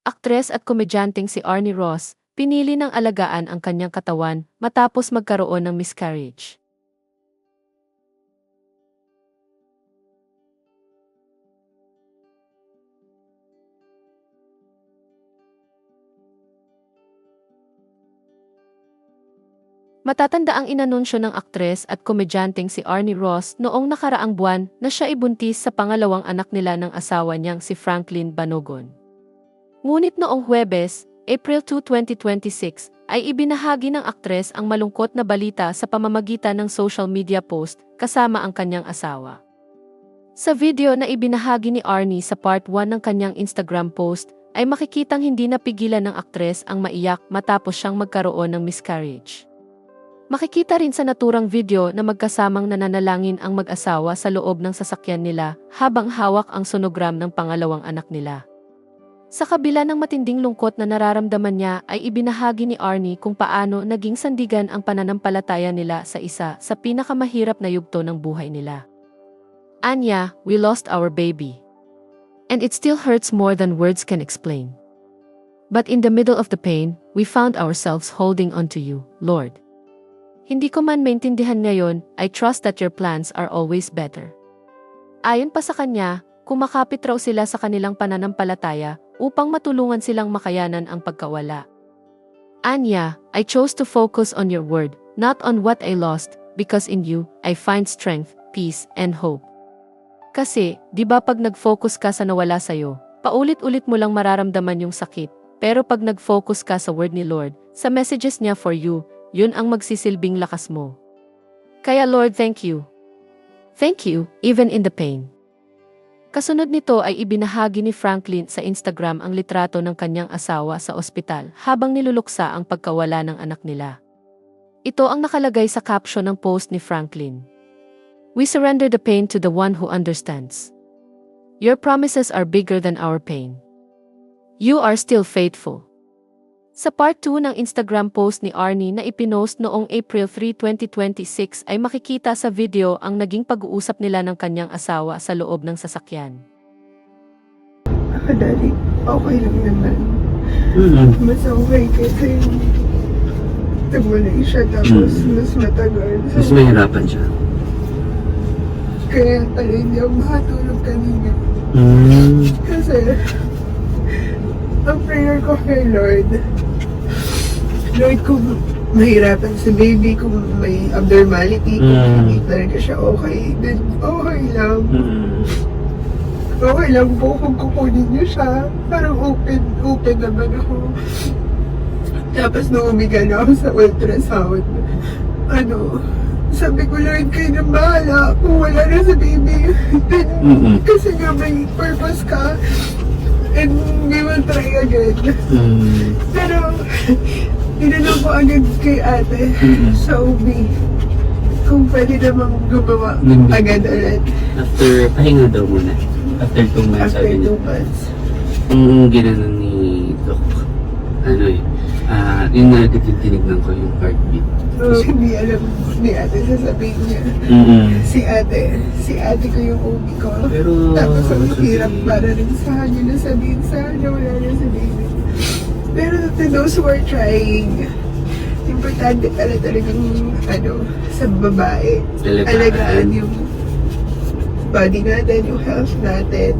Aktres at komedyanteng si Arnie Ross, pinili ng alagaan ang kanyang katawan matapos magkaroon ng miscarriage. Matatanda ang inanunsyo ng aktres at komedyanteng si Arnie Ross noong nakaraang buwan na siya ibuntis sa pangalawang anak nila ng asawa niyang si Franklin Banogon. Ngunit noong Huwebes, April 2, 2026, ay ibinahagi ng aktres ang malungkot na balita sa pamamagitan ng social media post kasama ang kanyang asawa. Sa video na ibinahagi ni Arnie sa part 1 ng kanyang Instagram post, ay makikitang hindi napigilan ng aktres ang maiyak matapos siyang magkaroon ng miscarriage. Makikita rin sa naturang video na magkasamang nananalangin ang mag-asawa sa loob ng sasakyan nila habang hawak ang sonogram ng pangalawang anak nila. Sa kabila ng matinding lungkot na nararamdaman niya ay ibinahagi ni Arnie kung paano naging sandigan ang pananampalataya nila sa isa sa pinakamahirap na yugto ng buhay nila. Anya, we lost our baby. And it still hurts more than words can explain. But in the middle of the pain, we found ourselves holding on to you, Lord. Hindi ko man maintindihan ngayon, I trust that your plans are always better. Ayon pa sa kanya, kumakapit raw sila sa kanilang pananampalataya upang matulungan silang makayanan ang pagkawala. Anya, I chose to focus on your word, not on what I lost, because in you, I find strength, peace, and hope. Kasi, di ba pag nag-focus ka sa nawala sa'yo, paulit-ulit mo lang mararamdaman yung sakit, pero pag nag-focus ka sa word ni Lord, sa messages niya for you, yun ang magsisilbing lakas mo. Kaya Lord, thank you. Thank you, even in the pain. Kasunod nito ay ibinahagi ni Franklin sa Instagram ang litrato ng kanyang asawa sa ospital habang niluluksa ang pagkawala ng anak nila. Ito ang nakalagay sa caption ng post ni Franklin. We surrender the pain to the one who understands. Your promises are bigger than our pain. You are still faithful. Sa part 2 ng Instagram post ni Arnie na ipinost noong April 3, 2026 ay makikita sa video ang naging pag-uusap nila ng kanyang asawa sa loob ng sasakyan. Daddy, okay lang naman. Mas okay kasi tagulay siya tapos mas matagal. Mas mahirapan siya. Kaya pala hindi ako makatulog kanina. Kasi ang prayer ko kay Lord, kung mahirapan si baby, kung may abnormality, kung hindi talaga siya okay, then okay lang. Okay lang po kung kukunin niyo siya. Parang open naman ako. Tapos nung umiga na ako sa ultrasound, sabi ko, Lord, kayo na bahala kung wala na si baby. Then, kasi nga may purpose ka. And we will try again. Pero, tinanong ko agad kay ate sa OB kung pwede namang gumawa agad ulit. After, pahinga daw muna. After 2 months, After sabi 2 niya. months. Ginanon ni Doc. Yung tinignan ko yung heartbeat. So, hindi alam ni ate sasabihin niya. Si ate ko yung OB ko. Pero, Tapos ang hirap para rin sa kanya na sabihin sa kanya wala na si baby. Pero to those who are trying, importante pala talagang sa babae. Alagaan yung body natin, yung health natin.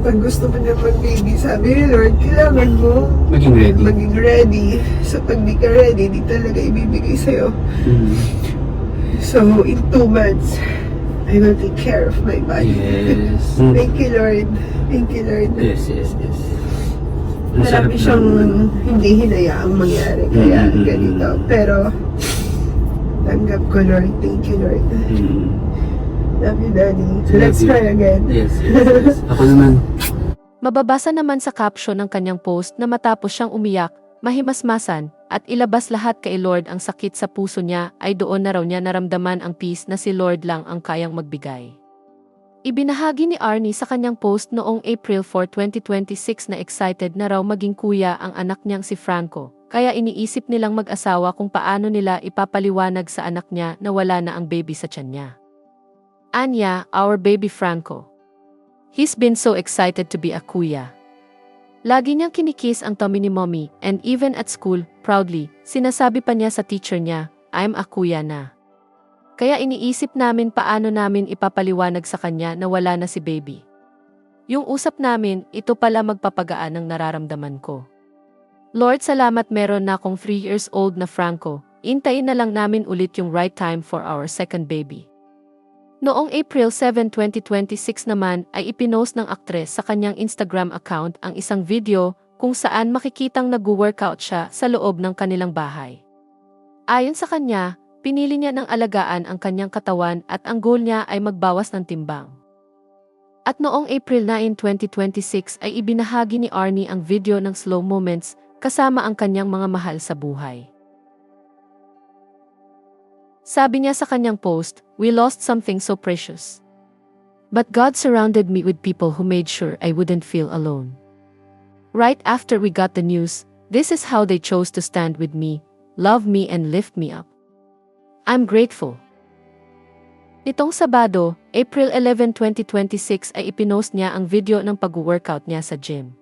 Pag gusto mo na mag-baby, sabi ni Lord, kailangan mo maging ready. So pag di ka ready, di talaga ibibigay sa'yo. So in 2 months, I will take care of my body. Yes. Thank you, Lord. Thank you, Lord. Yes. Marami siyang hindi hinayaang mangyari, kaya ganito. Pero, tanggap ko, Lord. Thank you, Lord. Love you, Daddy. Let's try again. Yes. Ako naman. Mababasa naman sa caption ng kanyang post na matapos siyang umiyak, mahimasmasan, at ilabas lahat kay Lord ang sakit sa puso niya ay doon na raw niya naramdaman ang peace na si Lord lang ang kayang magbigay. Ibinahagi ni Arnie sa kanyang post noong April 4, 2026 na excited na raw maging kuya ang anak niyang si Franco, kaya iniisip nilang mag-asawa kung paano nila ipapaliwanag sa anak niya na wala na ang baby sa tiyan niya. Anya, our baby Franco. He's been so excited to be a kuya. Lagi niyang kinikiss ang tummy ni mommy, and even at school, proudly, sinasabi pa niya sa teacher niya, I'm a kuya na. Kaya iniisip namin paano namin ipapaliwanag sa kanya na wala na si baby. Yung usap namin, ito pala magpapagaan ng nararamdaman ko. Lord, salamat meron na akong 3 years old na Franco. Intayin na lang namin ulit yung right time for our second baby. Noong April 7, 2026 naman ay ipinost ng aktres sa kanyang Instagram account ang isang video kung saan makikitang nag-workout siya sa loob ng kanilang bahay. Ayon sa kanya, pinili niya ng alagaan ang kanyang katawan at ang goal niya ay magbawas ng timbang. At noong April 9, 2026 ay ibinahagi ni Arnie ang video ng slow moments kasama ang kanyang mga mahal sa buhay. Sabi niya sa kanyang post, we lost something so precious. But God surrounded me with people who made sure I wouldn't feel alone. Right after we got the news, this is how they chose to stand with me, love me and lift me up. I'm grateful. Nitong Sabado, April 11, 2026 ay ipinost niya ang video ng pag-workout niya sa gym.